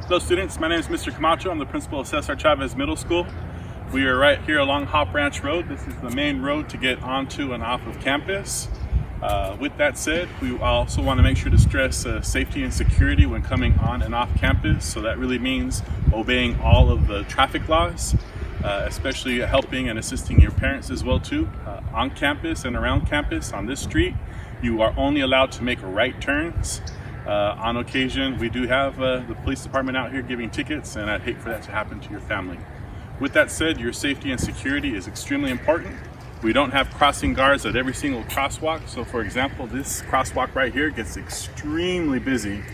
Hello students, my name is Mr. Camacho. I'm the principal of Cesar Chavez Middle School. We are right here along Hop Ranch Road. This is the main road to get onto and off of campus. With that said, we also want to make sure to stress safety and security when coming on and off campus. So that really means obeying all of the traffic laws, especially helping and assisting your parents as well too. On campus and around campus on this street, you are only allowed to make right turns. On occasion, we do have the police department out here giving tickets, and I'd hate for that to happen to your family. With that said, your safety and security is extremely important. We don't have crossing guards at every single crosswalk. So for example, this crosswalk right here gets extremely busy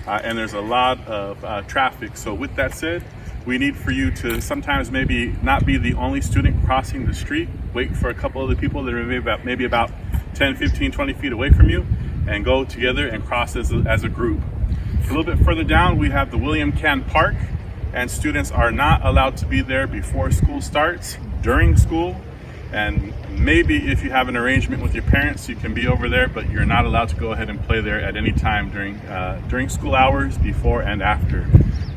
and there's a lot of traffic. So with that said, we need for you to sometimes maybe not be the only student crossing the street. Wait for a couple of the people that are maybe about 10, 15, 20 feet away from you, and go together and cross as a group. A little bit further down, we have the William Cann Park, and students are not allowed to be there before school starts, during school, and maybe if you have an arrangement with your parents, you can be over there, but you're not allowed to go ahead and play there at any time during school hours, before and after.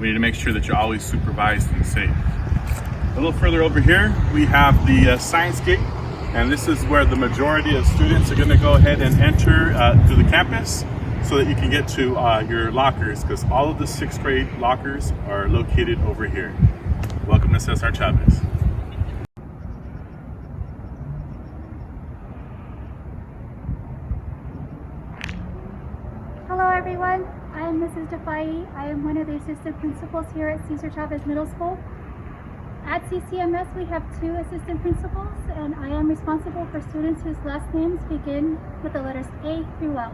We need to make sure that you're always supervised and safe. A little further over here, we have the science gate. And this is where the majority of students are going to go ahead and enter to the campus so that you can get to your lockers, because all of the 6th grade lockers are located over here. Welcome to Cesar Chavez. Hello everyone, I am Mrs. Defai. I am one of the assistant principals here at Cesar Chavez Middle School. At CCMS, we have 2 assistant principals, and I am responsible for students whose last names begin with the letters A through L.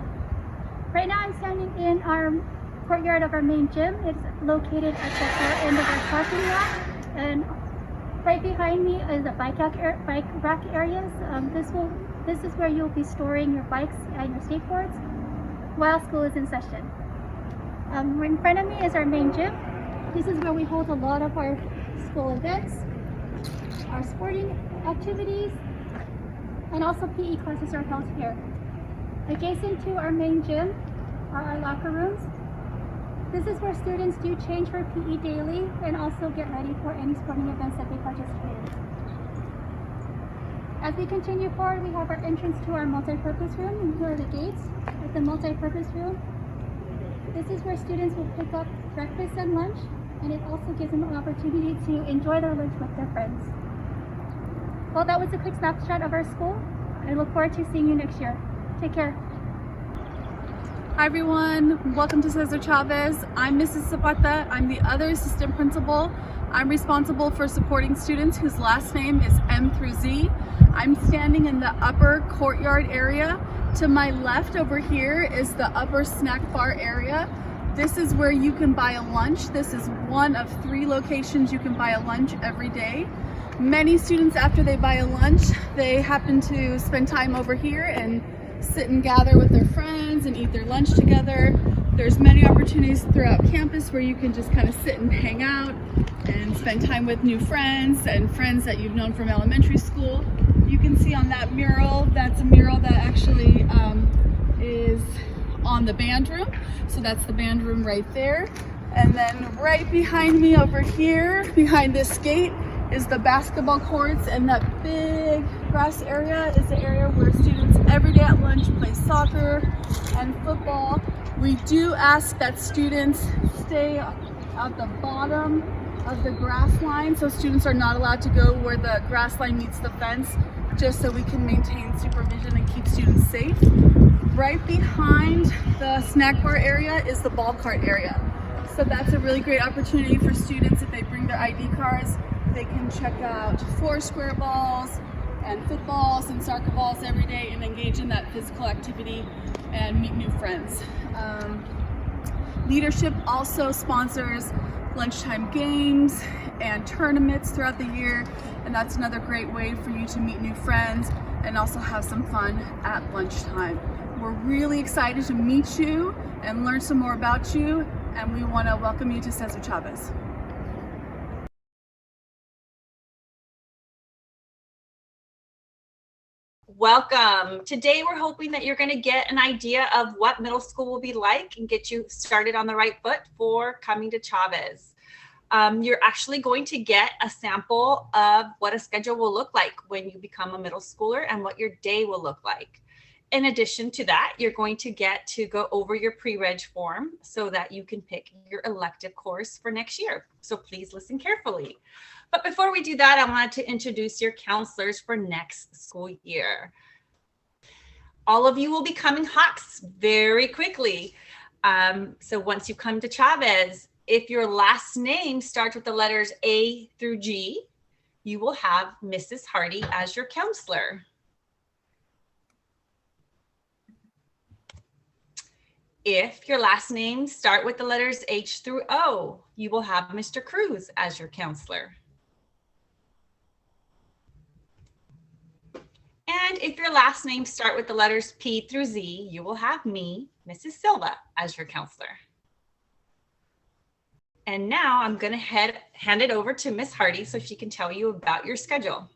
Right now, I'm standing in our courtyard of our main gym. It's located at the far end of our parking lot, and right behind me is the bike rack areas. This is where you'll be storing your bikes and your skateboards while school is in session. Right in front of me is our main gym. This is where we hold a lot of our school events, our sporting activities, and also PE classes are held here. Adjacent to our main gym are our locker rooms. This is where students do change for PE daily and also get ready for any sporting events that they participate in. As we continue forward, we have our entrance to our multi-purpose room, and here are the gates at the multi-purpose room. This is where students will pick up breakfast and lunch, and it also gives them an opportunity to enjoy their lunch with their friends. Well, that was a quick snapshot of our school. I look forward to seeing you next year. Take care. Hi everyone, welcome to Cesar Chavez. I'm Mrs. Zapata. I'm the other assistant principal. I'm responsible for supporting students whose last name is M through Z. I'm standing in the upper courtyard area. To my left over here is the upper snack bar area. This is where you can buy a lunch. This is one of 3 locations you can buy a lunch every day. Many students, after they buy a lunch, they happen to spend time over here and sit and gather with their friends and eat their lunch together. There's many opportunities throughout campus where you can just kind of sit and hang out and spend time with new friends and friends that you've known from elementary school. You can see on that mural, that's a mural that actually is on the band room. So that's the band room right there. And then right behind me over here, behind this gate, is the basketball courts, and that big grass area is the area where students every day at lunch play soccer and football. We do ask that students stay at the bottom of the grass line, so students are not allowed to go where the grass line meets the fence, just so we can maintain supervision and keep students safe. Right behind the snack bar area is the ball cart area. So that's a really great opportunity for students. If they bring their ID cards, they can check out 4 square balls and footballs and soccer balls every day and engage in that physical activity and meet new friends. Leadership also sponsors lunchtime games and tournaments throughout the year, and that's another great way for you to meet new friends and also have some fun at lunchtime. We're really excited to meet you and learn some more about you, and we want to welcome you to Cesar Chavez. Welcome. Today we're hoping that you're going to get an idea of what middle school will be like and get you started on the right foot for coming to Chavez. You're actually going to get a sample of what a schedule will look like when you become a middle schooler and what your day will look like. In addition to that, you're going to get to go over your pre-reg form so that you can pick your elective course for next year. So please listen carefully. But before we do that, I wanted to introduce your counselors for next school year. All of you will be coming Hawks very quickly. So once you come to Chavez, if your last name starts with the letters A through G, you will have Mrs. Hardy as your counselor. If your last names start with the letters H through O, you will have Mr. Cruz as your counselor. And if your last names start with the letters P through Z, you will have me, Mrs. Silva, as your counselor. And now I'm going to hand it over to Miss Hardy so she can tell you about your schedule.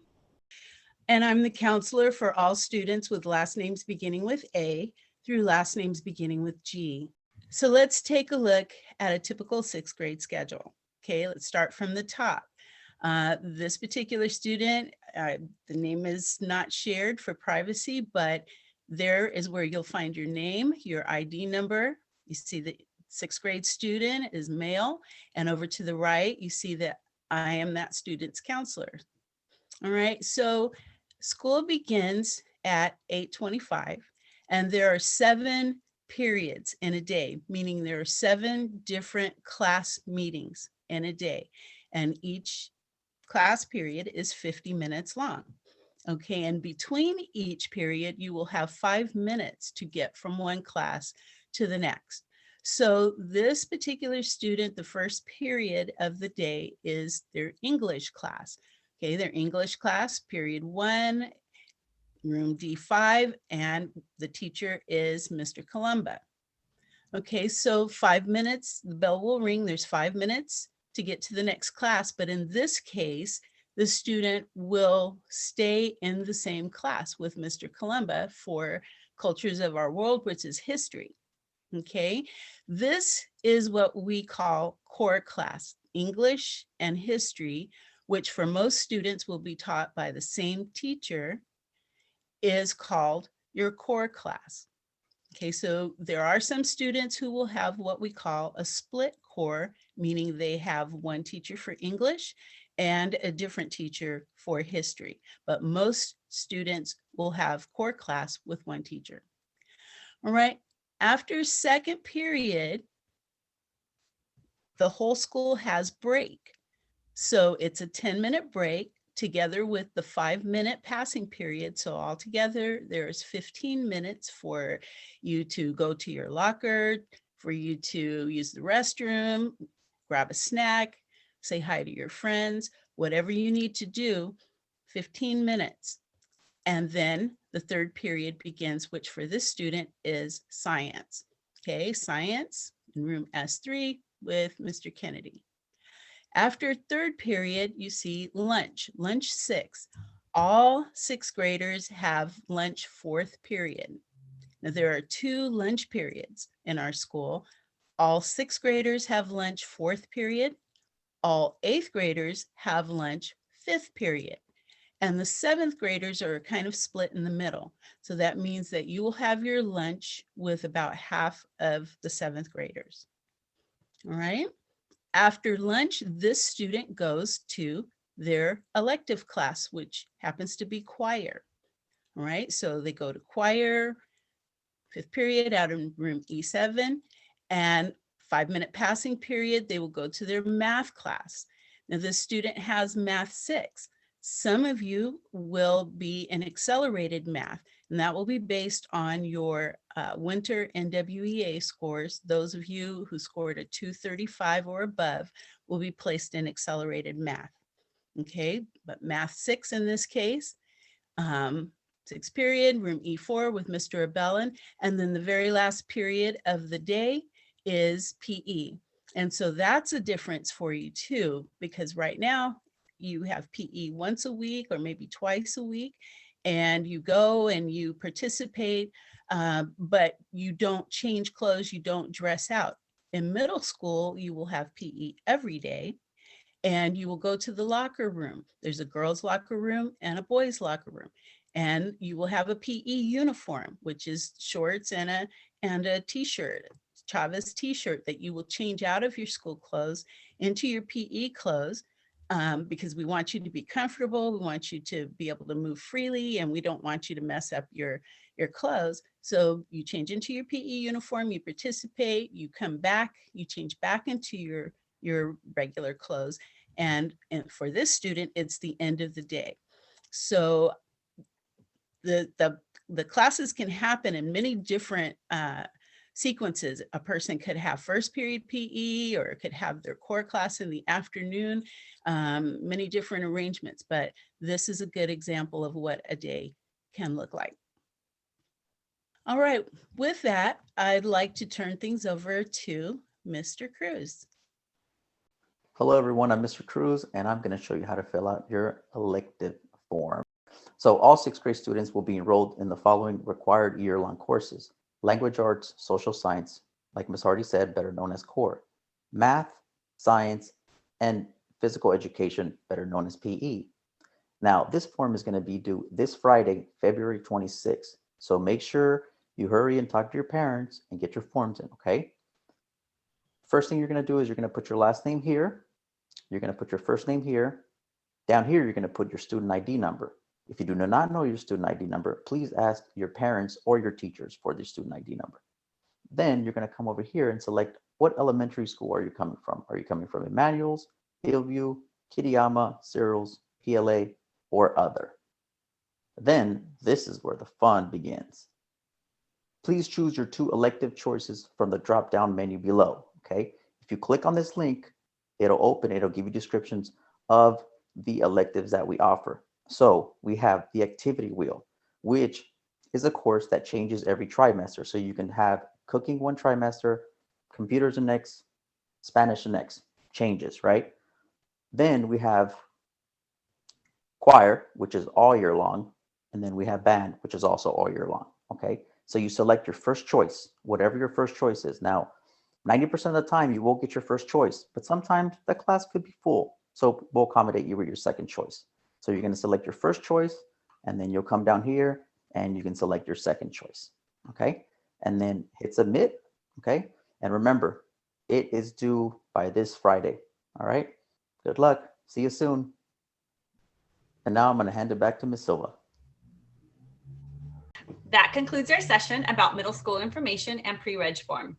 And I'm the counselor for all students with last names beginning with A through last names beginning with G. So let's take a look at a typical sixth grade schedule. Okay, let's start from the top. This particular student, the name is not shared for privacy, but there is where you'll find your name, your ID number. You see the sixth grade student is male, and over to the right, you see that I am that student's counselor. All right, so school begins at 8:25. And there are 7 periods in a day, meaning there are 7 different class meetings in a day. And each class period is 50 minutes long. Okay, and between each period, you will have 5 minutes to get from one class to the next. So this particular student, the first period of the day is their English class. Okay, their English class, period 1, room D5, and the teacher is Mr. Columba. Okay, so 5 minutes, the bell will ring, there's 5 minutes to get to the next class, but in this case, the student will stay in the same class with Mr. Columba for Cultures of Our World, which is history. Okay, this is what we call core class, English and history, which for most students will be taught by the same teacher, is called your core class. Okay, so there are some students who will have what we call a split core, meaning they have one teacher for English and a different teacher for history. But most students will have core class with one teacher. All right, after second period, the whole school has break. So it's a 10-minute break together with the 5-minute passing period. So altogether, there's 15 minutes for you to go to your locker, for you to use the restroom, grab a snack, say hi to your friends, whatever you need to do, 15 minutes. And then the third period begins, which for this student is science. Okay, science in room S3 with Mr. Kennedy. After third period, you see lunch 6. All sixth graders have lunch fourth period. Now there are 2 lunch periods in our school. All sixth graders have lunch fourth period. All eighth graders have lunch fifth period. And the seventh graders are kind of split in the middle. So that means that you will have your lunch with about half of the seventh graders. All right. After lunch, this student goes to their elective class, which happens to be choir. All right, so they go to choir, fifth period out in room E7, and 5-minute passing period, they will go to their math class. Now this student has math 6. Some of you will be in accelerated math, and that will be based on your winter NWEA scores. Those of you who scored a 235 or above will be placed in accelerated math. Okay, but math 6 in this case, 6th period, room E4 with Mr. Abellin, and then the very last period of the day is PE. And so that's a difference for you too, because right now you have PE once a week or maybe twice a week. and you go and you participate, but you don't change clothes, you don't dress out. In middle school, you will have PE every day, and you will go to the locker room. There's a girls' locker room and a boys' locker room. And you will have a PE uniform, which is shorts and a t-shirt, Chavez t-shirt that you will change out of your school clothes into your PE clothes, because we want you to be comfortable. We want you to be able to move freely, and we don't want you to mess up your clothes. So you change into your PE uniform, you participate, you come back, you change back into your regular clothes. And for this student, it's the end of the day. So the classes can happen in many different sequences. A person could have first period PE, or could have their core class in the afternoon, many different arrangements, but this is a good example of what a day can look like. All right, with that, I'd like to turn things over to Mr. Cruz. Hello everyone, I'm Mr. Cruz, and I'm going to show you how to fill out your elective form. So all sixth grade students will be enrolled in the following required year-long courses: language arts, social science, like Ms. Hardy said, better known as core, math, science, and physical education, better known as PE. Now, this form is going to be due this Friday, February 26th. So make sure you hurry and talk to your parents and get your forms in, okay? First thing you're going to do is you're going to put your last name here. You're going to put your first name here. Down here, you're going to put your student ID number. If you do not know your student ID number, please ask your parents or your teachers for their student ID number. Then you're going to come over here and select what elementary school are you coming from. Are you coming from Emmanuel's, Hillview, Kitayama, Cyril's, PLA, or other? Then this is where the fun begins. Please choose your 2 elective choices from the drop-down menu below, okay? If you click on this link, it'll give you descriptions of the electives that we offer. So we have the activity wheel, which is a course that changes every trimester. So you can have cooking one trimester, computers the next, Spanish the next, changes, right? Then we have choir, which is all year long. And then we have band, which is also all year long, okay? So you select your first choice, whatever your first choice is. Now, 90% of the time you will get your first choice, but sometimes the class could be full. So we'll accommodate you with your second choice. So you're going to select your first choice, and then you'll come down here and you can select your second choice. Okay. And then hit submit. Okay. And remember, it is due by this Friday. All right. Good luck. See you soon. And now I'm going to hand it back to Ms. Silva. That concludes our session about middle school information and pre-reg form.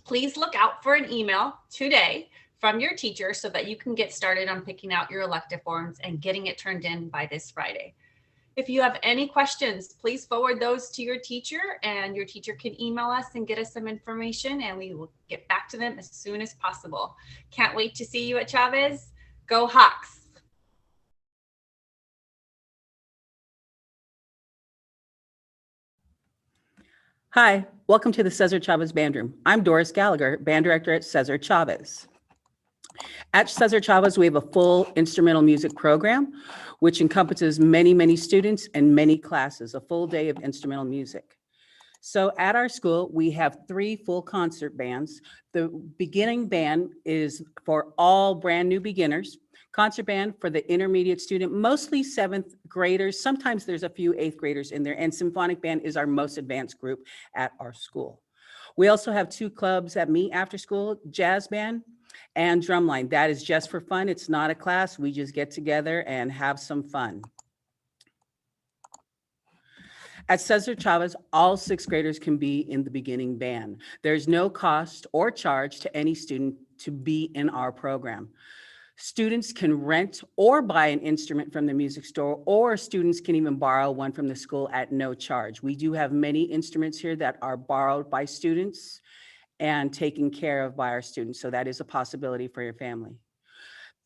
Please look out for an email today from your teacher so that you can get started on picking out your elective forms and getting it turned in by this Friday. If you have any questions, please forward those to your teacher, and your teacher can email us and get us some information, and we will get back to them as soon as possible. Can't wait to see you at Chavez. Go Hawks! Hi, welcome to the Cesar Chavez Band Room. I'm Doris Gallagher, Band Director at Cesar Chavez. At Cesar Chavez, we have a full instrumental music program, which encompasses many, many students and many classes, a full day of instrumental music. So at our school, we have 3 full concert bands. The beginning band is for all brand new beginners. Concert band for the intermediate student, mostly 7th graders. Sometimes there's a few 8th graders in there, and symphonic band is our most advanced group at our school. We also have 2 clubs that meet after school, jazz band and drumline. That is just for fun. It's not a class. We just get together and have some fun. At Cesar Chavez, all 6th graders can be in the beginning band. There's no cost or charge to any student to be in our program. Students can rent or buy an instrument from the music store, or students can even borrow one from the school at no charge. We do have many instruments here that are borrowed by students and taken care of by our students, so that is a possibility for your family.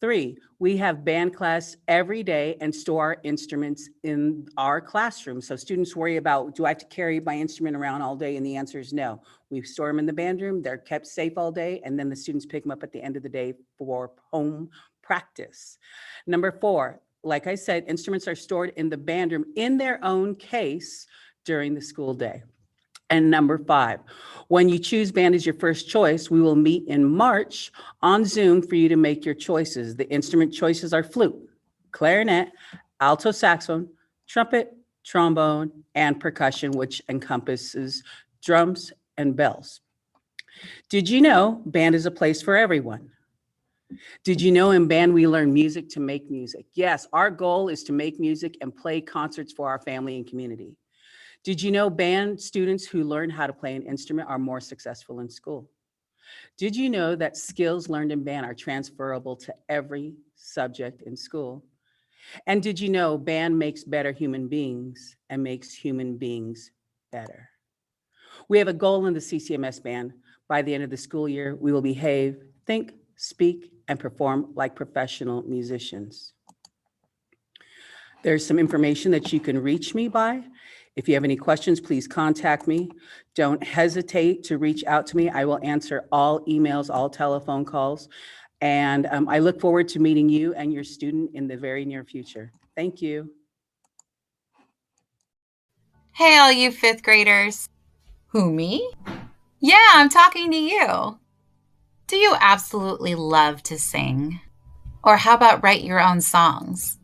3, we have band class every day and store our instruments in our classroom. So students worry about, do I have to carry my instrument around all day? And the answer is no. We store them in the band room, they're kept safe all day, and then the students pick them up at the end of the day for home practice. Number 4, like I said, instruments are stored in the band room in their own case during the school day. And number 5, when you choose band as your first choice, we will meet in March on Zoom for you to make your choices. The instrument choices are flute, clarinet, alto saxophone, trumpet, trombone, and percussion, which encompasses drums and bells. Did you know band is a place for everyone? Did you know in band we learn music to make music? Yes, our goal is to make music and play concerts for our family and community. Did you know band students who learn how to play an instrument are more successful in school? Did you know that skills learned in band are transferable to every subject in school? And did you know band makes better human beings and makes human beings better? We have a goal in the CCMS band. By the end of the school year, we will behave, think, speak, and perform like professional musicians. There's some information that you can reach me by. If you have any questions, please contact me. Don't hesitate to reach out to me. I will answer all emails, all telephone calls. And I look forward to meeting you and your student in the very near future. Thank you. Hey, all you 5th graders. Who, me? Yeah, I'm talking to you. Do you absolutely love to sing? Or how about write your own songs?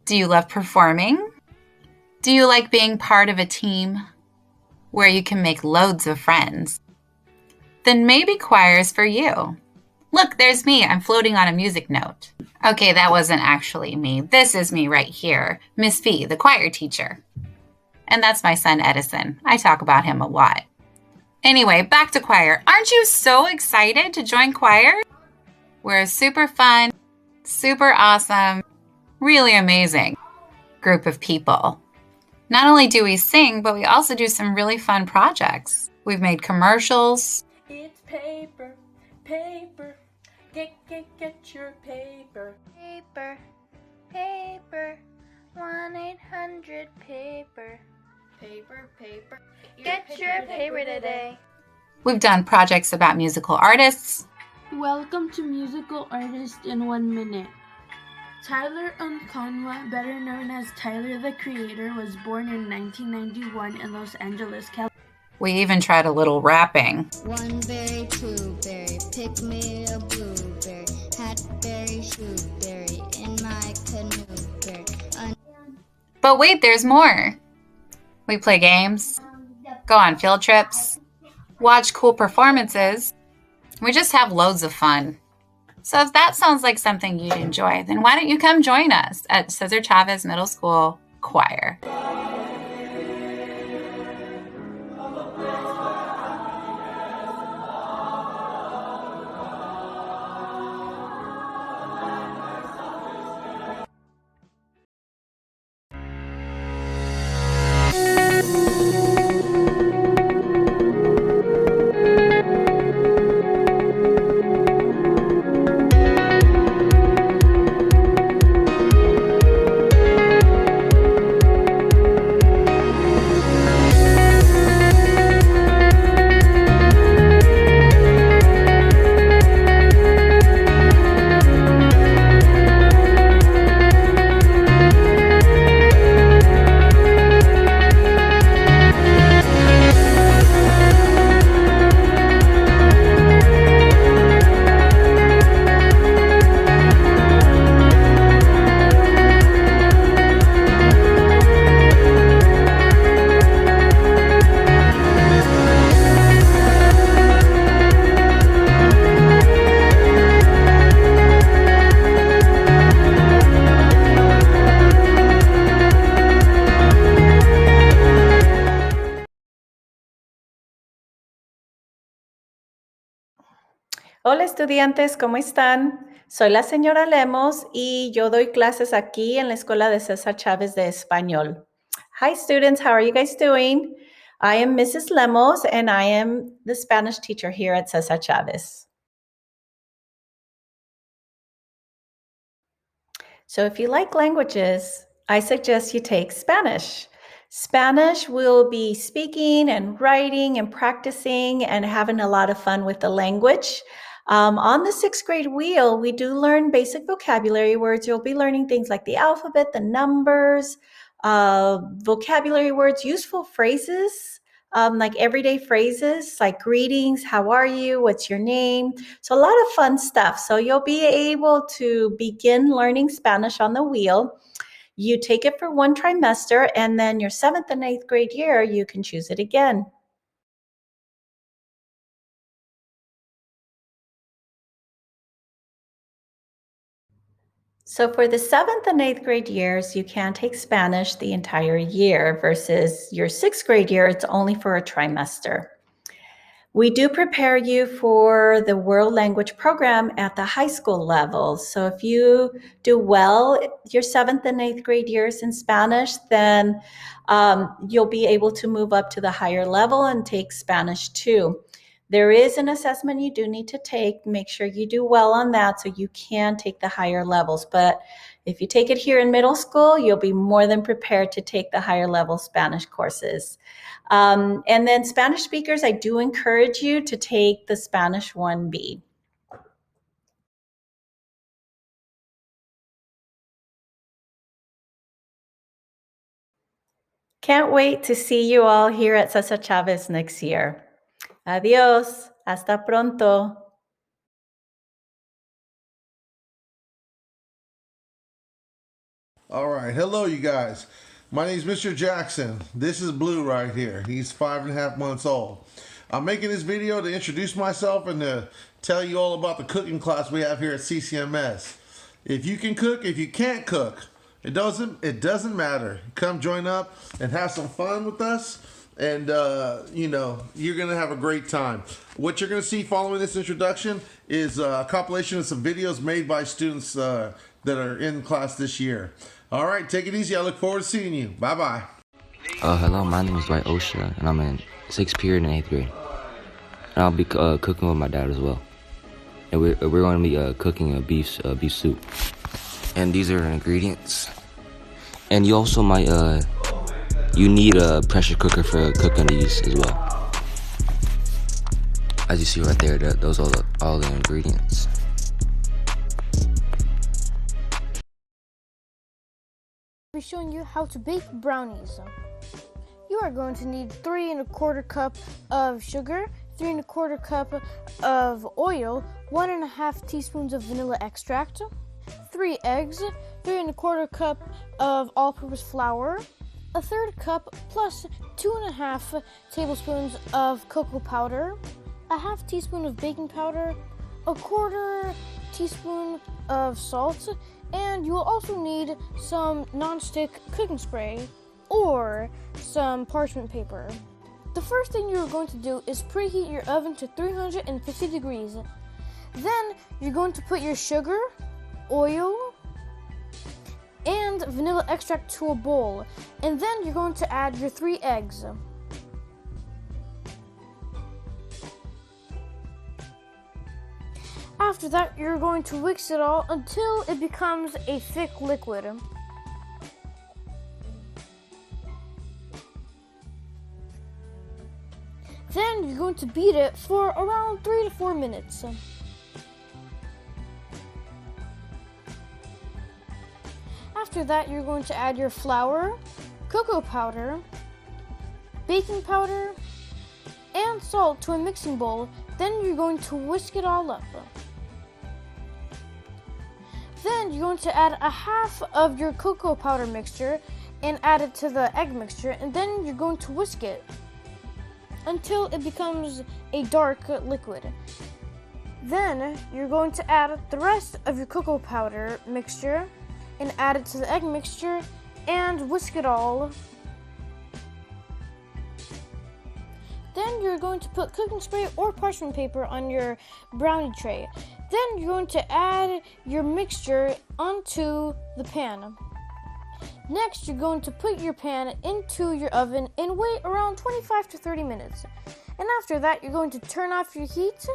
Do you love performing? Do you like being part of a team where you can make loads of friends? Then maybe choir is for you. Look, there's me. I'm floating on a music note. Okay, that wasn't actually me. This is me right here, Miss V, the choir teacher. And that's my son, Edison. I talk about him a lot. Anyway, back to choir. Aren't you so excited to join choir? We're a super fun, super awesome, really amazing group of people. Not only do we sing, but we also do some really fun projects. We've made commercials. It's paper, paper, get your paper. Paper, paper, 1-800-PAPER. Paper, paper, Get your paper today. We've done projects about musical artists. Welcome to Musical Artist in 1 Minute. Tyler Unconwa, better known as Tyler the Creator, was born in 1991 in Los Angeles, California. We even tried a little rapping. 1 berry, 2 berry, pick me a blueberry, hat berry, shoe berry, in my canoe berry. But wait, there's more. We play games, go on field trips, watch cool performances. We just have loads of fun. So if that sounds like something you'd enjoy, then why don't you come join us at Cesar Chavez Middle School Choir. Hola estudiantes, ¿cómo están? Soy la señora Lemos y yo doy clases aquí en la Escuela de Cesar Chavez de Español. Hi students, how are you guys doing? I am Mrs. Lemos and I am the Spanish teacher here at Cesar Chavez. So if you like languages, I suggest you take Spanish. Spanish will be speaking and writing and practicing and having a lot of fun with the language. On the sixth grade wheel, we do learn basic vocabulary words. You'll be learning things like the alphabet, the numbers, vocabulary words, useful phrases, like everyday phrases like greetings, how are you, what's your name? So a lot of fun stuff. So you'll be able to begin learning Spanish on the wheel. You take it for one trimester, and then your 7th and 8th grade year, you can choose it again. So for the 7th and 8th grade years, you can take Spanish the entire year versus your 6th grade year, it's only for a trimester. We do prepare you for the world language program at the high school level. So if you do well your 7th and 8th grade years in Spanish, then you'll be able to move up to the higher level and take Spanish too. There is an assessment you do need to take. Make sure you do well on that so you can take the higher levels. But if you take it here in middle school, you'll be more than prepared to take the higher level Spanish courses. And then Spanish speakers, I do encourage you to take the Spanish 1B. Can't wait to see you all here at Cesar Chavez next year. Adios. Hasta pronto. All right. Hello, you guys. My name is Mr. Jackson. This is Blue right here. He's 5.5 months old. I'm making this video to introduce myself and to tell you all about the cooking class we have here at CCMS. If you can cook, if you can't cook, it doesn't matter. Come join up and have some fun with us. And, you're going to have a great time. What you're going to see following this introduction is a compilation of some videos made by students that are in class this year. All right, take it easy. I look forward to seeing you. Bye-bye. Hello, my name is Dwight Osha, and I'm in 6th period in 8th grade. And I'll be cooking with my dad as well. And we're going to be cooking a beef soup. And these are the ingredients. And you also might... You need a pressure cooker for cooking these as well. As you see right there, those are all the ingredients. I'll be showing you how to bake brownies. You are going to need 3 1/4 cup of sugar, 3 1/4 cup of oil, 1 1/2 teaspoons of vanilla extract, 3 eggs, 3 1/4 cup of all-purpose flour, 1/3 cup plus 2 1/2 tablespoons of cocoa powder, 1/2 teaspoon of baking powder, 1/4 teaspoon of salt, and you will also need some non-stick cooking spray or some parchment paper. The first thing you're going to do is preheat your oven to 350 degrees. Then you're going to put your sugar, oil, and vanilla extract to a bowl, and then you're going to add your 3 eggs. After that, you're going to mix it all until it becomes a thick liquid. Then you're going to beat it for around 3 to 4 minutes. After that, you're going to add your flour, cocoa powder, baking powder, and salt to a mixing bowl. Then you're going to whisk it all up. Then you're going to add 1/2 of your cocoa powder mixture and add it to the egg mixture, and then you're going to whisk it until it becomes a dark liquid. Then you're going to add the rest of your cocoa powder mixture and add it to the egg mixture and whisk it all. Then you're going to put cooking spray or parchment paper on your brownie tray. Then you're going to add your mixture onto the pan. Next, you're going to put your pan into your oven and wait around 25 to 30 minutes. And after that, you're going to turn off your heat,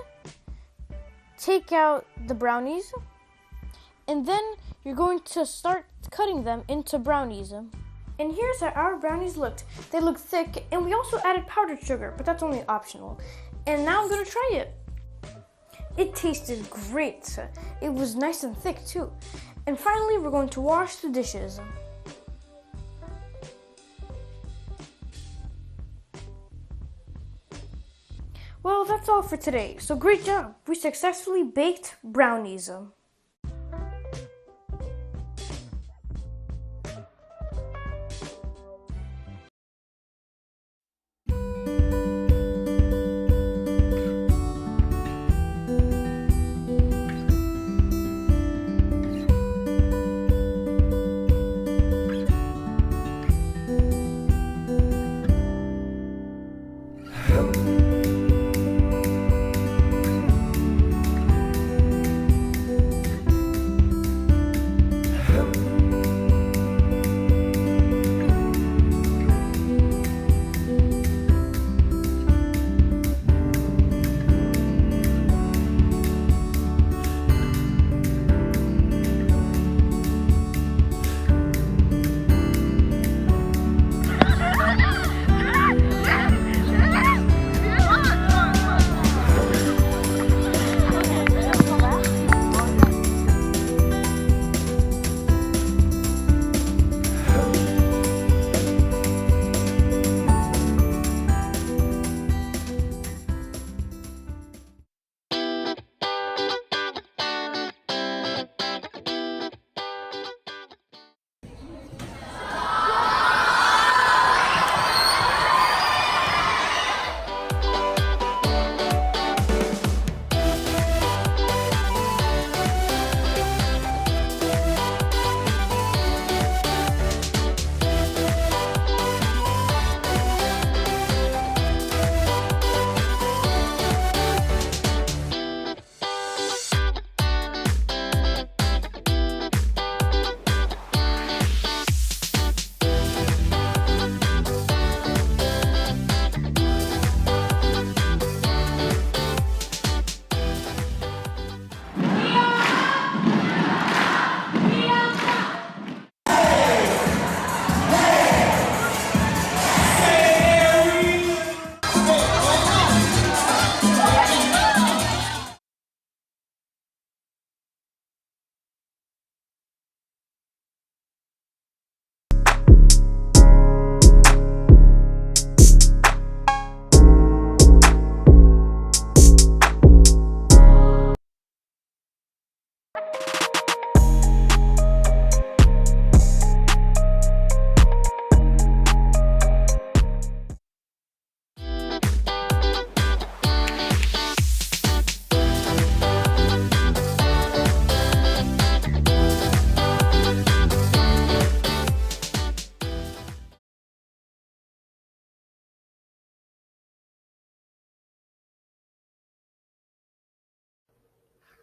take out the brownies, and then you're going to start cutting them into brownies. And here's how our brownies looked. They look thick, and we also added powdered sugar, but that's only optional. And now I'm going to try it. It tasted great. It was nice and thick too. And finally, we're going to wash the dishes. Well, that's all for today. So great job. We successfully baked brownies.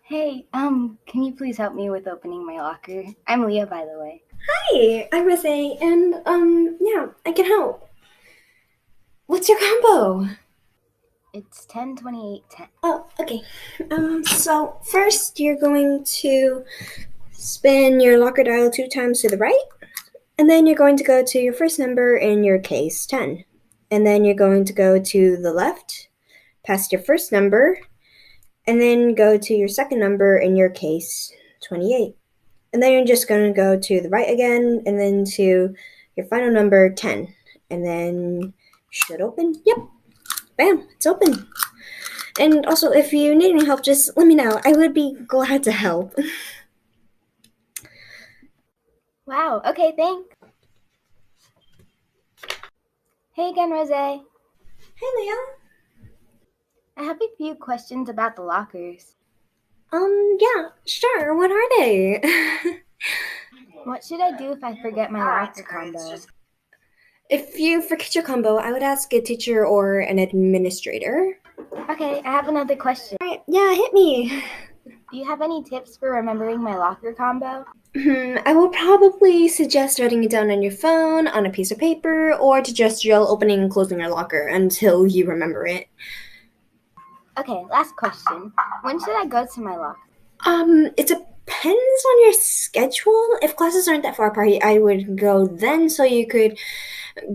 Hey, can you please help me with opening my locker? I'm Leah, by the way. Hi, I'm Rose, and yeah, I can help. What's your combo? It's 10, 28, 10. Oh, okay. So first you're going to spin your locker dial 2 times to the right, and then you're going to go to your first number in your case, 10. And then you're going to go to the left, past your first number, and then go to your second number in your case, 28. And then you're just going to go to the right again, and then to your final number, 10. And then should open. Yep. Bam, it's open. And also, if you need any help, just let me know. I would be glad to help. Wow, okay, thanks. Hey again, Rose. Hey, Leah. I have a few questions about the lockers. Yeah, sure. What are they? What should I do if I forget my locker combo? If you forget your combo, I would ask a teacher or an administrator. Okay, I have another question. All right, yeah, hit me. Do you have any tips for remembering my locker combo? I will probably suggest writing it down on your phone, on a piece of paper, or to just yell opening and closing your locker until you remember it. Okay, last question. When should I go to my locker? It depends on your schedule. If classes aren't that far apart, I would go then so you could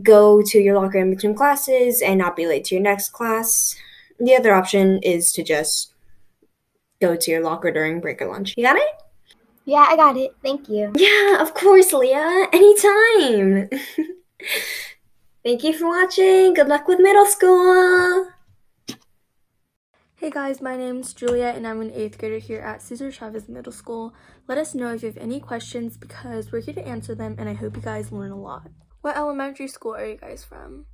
go to your locker in between classes and not be late to your next class. The other option is to just go to your locker during break or lunch. You got it? Yeah, I got it. Thank you. Yeah, of course, Leah. Anytime. Thank you for watching. Good luck with middle school. Hey guys, my name's Julia and I'm an 8th grader here at Cesar Chavez Middle School. Let us know if you have any questions because we're here to answer them and I hope you guys learn a lot. What elementary school are you guys from?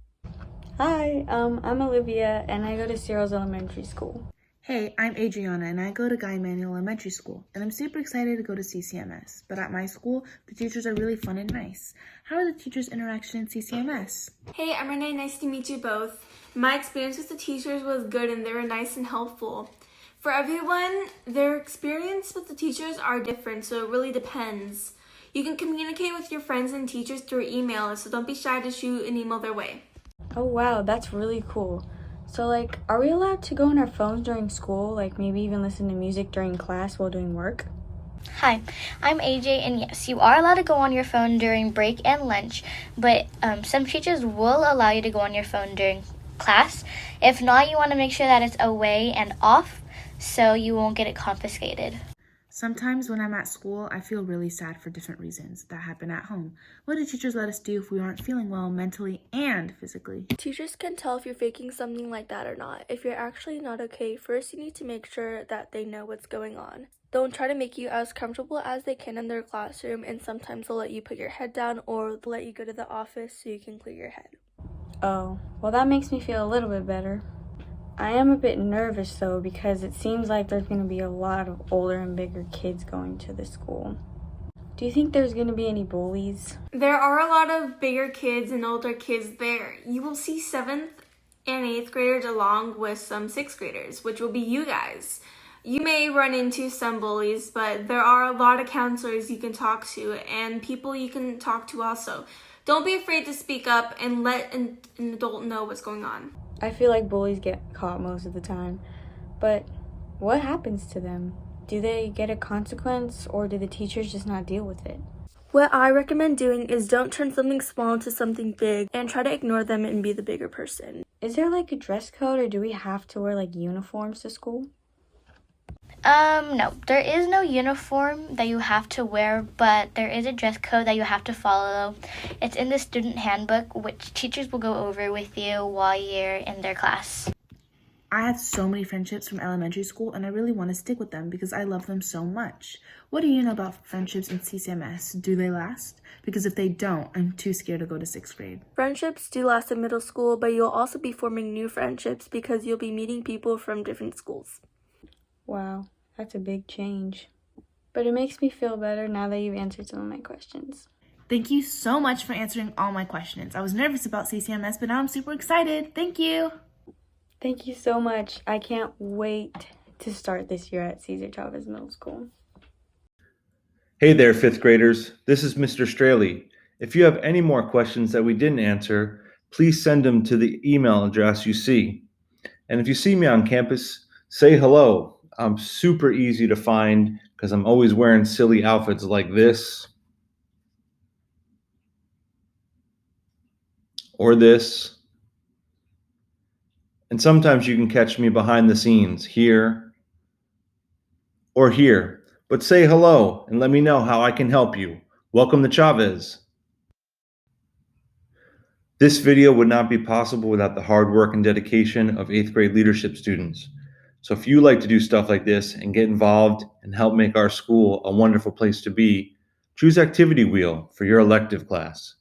Hi, I'm Olivia and I go to Cyril's Elementary School. Hey, I'm Adriana and I go to Guy Manuel Elementary School and I'm super excited to go to CCMS. But at my school, the teachers are really fun and nice. How are the teachers' interaction in CCMS? Hey, I'm Renee. Nice to meet you both. My experience with the teachers was good and they were nice and helpful. For everyone, their experience with the teachers are different, so it really depends. You can communicate with your friends and teachers through email, so don't be shy to shoot an email their way. Oh wow, that's really cool. So like, are we allowed to go on our phones during school? Like maybe even listen to music during class while doing work? Hi, I'm AJ, and yes, you are allowed to go on your phone during break and lunch, but some teachers will allow you to go on your phone during class. If not, you want to make sure that it's away and off so you won't get it confiscated. Sometimes when I'm at school, I feel really sad for different reasons that happen at home. What do teachers let us do if we aren't feeling well mentally and physically? Teachers can tell if you're faking something like that or not. If you're actually not okay, first you need to make sure that they know what's going on. They'll try to make you as comfortable as they can in their classroom, and sometimes they'll let you put your head down or they'll let you go to the office so you can clear your head. Oh, well that makes me feel a little bit better. I am a bit nervous though because it seems like there's going to be a lot of older and bigger kids going to the school. Do you think there's going to be any bullies? There are a lot of bigger kids and older kids there. You will see 7th and 8th graders along with some 6th graders, which will be you guys. You may run into some bullies, but there are a lot of counselors you can talk to and people you can talk to also. Don't be afraid to speak up and let an adult know what's going on. I feel like bullies get caught most of the time, but what happens to them? Do they get a consequence or do the teachers just not deal with it? What I recommend doing is don't turn something small into something big and try to ignore them and be the bigger person. Is there like a dress code or do we have to wear like uniforms to school? No, there is no uniform that you have to wear, but there is a dress code that you have to follow. It's in the student handbook, which teachers will go over with you while you're in their class. I have so many friendships from elementary school and I really want to stick with them because I love them so much. What do you know about friendships in CCMS? Do they last? Because if they don't, I'm too scared to go to 6th grade. Friendships do last in middle school, but you'll also be forming new friendships because you'll be meeting people from different schools. Wow, that's a big change. But it makes me feel better now that you've answered some of my questions. Thank you so much for answering all my questions. I was nervous about CCMS, but now I'm super excited. Thank you. Thank you so much. I can't wait to start this year at Cesar Chavez Middle School. Hey there, 5th graders. This is Mr. Straley. If you have any more questions that we didn't answer, please send them to the email address you see. And if you see me on campus, say hello. I'm super easy to find because I'm always wearing silly outfits like this or this. And sometimes you can catch me behind the scenes here or here. But say hello and let me know how I can help you. Welcome to Chavez. This video would not be possible without the hard work and dedication of 8th grade leadership students. So if you like to do stuff like this and get involved and help make our school a wonderful place to be, choose Activity Wheel for your elective class.